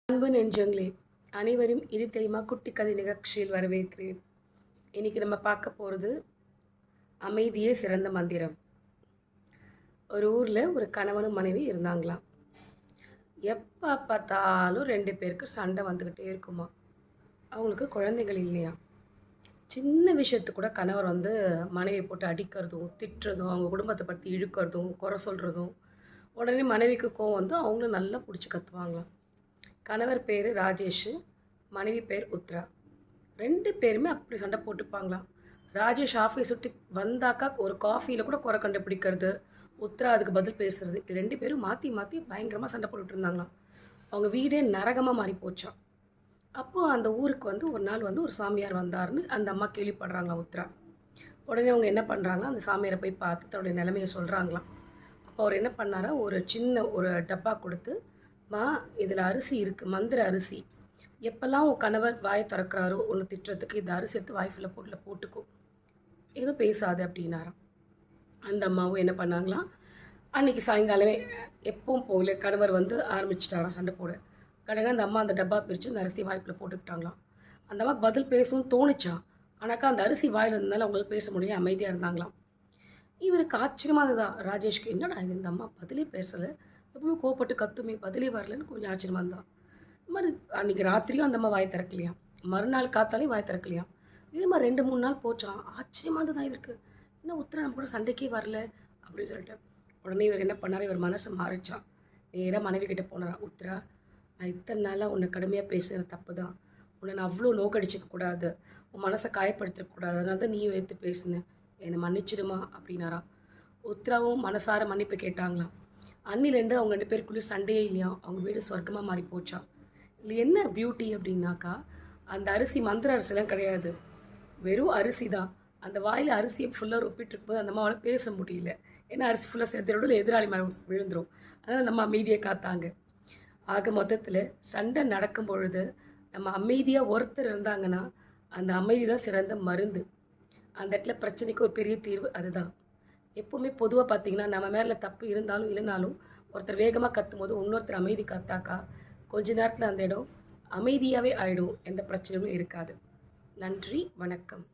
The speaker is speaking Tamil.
அன்பு நெஞ்சங்களே, அனைவரும் இது தெரியுமா குட்டி கதை நிகழ்ச்சியில் வரவேற்கிறேன். இன்னைக்கு நம்ம பார்க்க போகிறது அமைதியே சிறந்த மந்திரம். ஒரு ஊரில் ஒரு கணவனும் மனைவி இருந்தாங்களாம். எப்போ பார்த்தாலும் 2 பேருக்கு சண்டை வந்துக்கிட்டே இருக்குமா. அவங்களுக்கு குழந்தைகள் இல்லையா. சின்ன விஷயத்துக்கு கூட கணவர் மனைவியை போட்டு அடிக்கிறதும் திட்டுறதும் அவங்க குடும்பத்தை பற்றி இழுக்கிறதும் குறை சொல்கிறதும், உடனே மனைவிக்கு கோவம் அவங்களும் நல்லா பிடிச்சி கற்றுவாங்களாம். கணவர் பேர் ராஜேஷ், மனைவி பேர் உத்ரா. 2 பேருமே அப்படி சண்டை போட்டுப்பாங்களாம். ராஜேஷ் ஆஃபீஸ் விட்டு வந்தாக்கா ஒரு காஃபியில் கூட குறை கண்டுபிடிக்கிறது, உத்ரா அதுக்கு பதில் பேசுறது, இப்படி 2 பேரும் மாற்றி மாற்றி பயங்கரமாக சண்டை போட்டுட்டு இருந்தாங்களாம். அவங்க வீடே நரகமாக மாறி போச்சான். அப்போது அந்த ஊருக்கு ஒரு நாள் ஒரு சாமியார் வந்தார்னு அந்த அம்மா கேள்விப்படுறாங்களாம் உத்ரா. உடனே அவங்க என்ன பண்ணுறாங்களா, அந்த சாமியாரை போய் பார்த்து தன்னுடைய நிலைமையை சொல்கிறாங்களாம். அப்போ அவர் என்ன பண்ணாரா, ஒரு சின்ன ஒரு டப்பா கொடுத்து, இதில் அரிசி இருக்குது, மந்திர அரிசி. எப்போல்லாம் உன் கணவர் வாயை திறக்கிறாரோ ஒன்று திட்டுறதுக்கு இந்த அரிசி எடுத்து வாய் ஃபுல்லாக போட்டுக்கோ, எதுவும் பேசாது அப்படின்னாராம். அந்த அம்மாவும் என்ன பண்ணாங்களாம், அன்றைக்கி சாயங்காலமே எப்பவும் போகல கணவர் ஆரம்பிச்சிட்டாராம் சண்டை போட. கடையில் அந்த அம்மா அந்த டப்பா பிரித்து அந்த அரிசி வாய்க்குள்ளே போட்டுக்கிட்டாங்களாம். அந்த அம்மாவுக்கு பதில் பேசணும்னு தோணுச்சான். ஆனாக்கா அந்த அரிசி வாயில் இருந்தனால அவங்களுக்கு பேச முடியும், அமைதியாக இருந்தாங்களாம். இவருக்கு ஆச்சரியமாக இருந்ததான் ராஜேஷ்க்கு, என்னடா இது இந்த அம்மா பதிலே பேசலை, எப்பவுமே கோவப்பட்டு கத்துமே பதிலே வரலன்னு கொஞ்சம் ஆச்சரியமாக இருந்தான். இது மாதிரி அன்றைக்கி ராத்திரியும் அந்த அம்மா வாய் திறக்கலையாம், மறுநாள் காத்தாலையும் வாய் திறக்கலையாம். இதே மாதிரி 2-3 நாள் போச்சான். ஆச்சரியமாக இருந்ததான் இவருக்கு, இன்னும் உத்தரா நம்ம கூட சண்டைக்கே வரல அப்படின்னு சொல்லிட்டு. உடனே இவர் என்ன பண்ணார், இவர் மனசை மாறிச்சான். நேராக மனைவி கிட்டே போனாரா, உத்தரா நான் இத்தனை நாளாக உன்னை கடுமையாக பேசுகிற தப்பு தான், உன்னை நான் அவ்வளோ நோக்கடிச்சிக்கக்கூடாது, உன் மனசை காயப்படுத்திருக்கக்கூடாது, அதனால தான் நீயும் எடுத்து பேசுனேன், என்னை மன்னிச்சிடுமா அப்படின்னாரா. உத்தராவும் மனசார மன்னிப்பு கேட்டாங்களாம். அன்னிலேருந்து அவங்க 2 பேருக்குள்ளேயும் சண்டையே இல்லையா, அவங்க வீடு சொர்க்கமாக மாறி போச்சா. இல்லை என்ன பியூட்டி அப்படின்னாக்கா, அந்த அரிசி மந்திர அரிசிலாம் கிடையாது, வெறும் அரிசி தான். அந்த வாயில் அரிசியை ஃபுல்லாக ரொப்பிட்டு இருக்கும்போது அந்த அம்மாவால் பேச முடியல, ஏன்னா அரிசி ஃபுல்லாக சேர்த்துறோட எதிராளி மேலே விழுந்துடும். அதனால் நம்ம அமைதியை காத்தாங்க. ஆக மொத்தத்தில் சண்டை நடக்கும் பொழுது நம்ம அமைதியாக ஒருத்தர் இருந்தாங்கன்னா அந்த அமைதி தான் சிறந்த மருந்து. அந்த இடத்துல பிரச்சனைக்கு ஒரு பெரிய தீர்வு அதுதான். எப்போவுமே பொதுவாக பார்த்திங்கன்னா நம்ம மேலே தப்பு இருந்தாலும் இல்லைனாலும் ஒருத்தர் வேகமாக கத்தும் போது இன்னொருத்தர் அமைதி காத்தாக்கா கொஞ்ச நேரத்தில் அந்த இடம் அமைதியாகவே ஆகிடும், எந்த பிரச்சனையும் இருக்காது. நன்றி, வணக்கம்.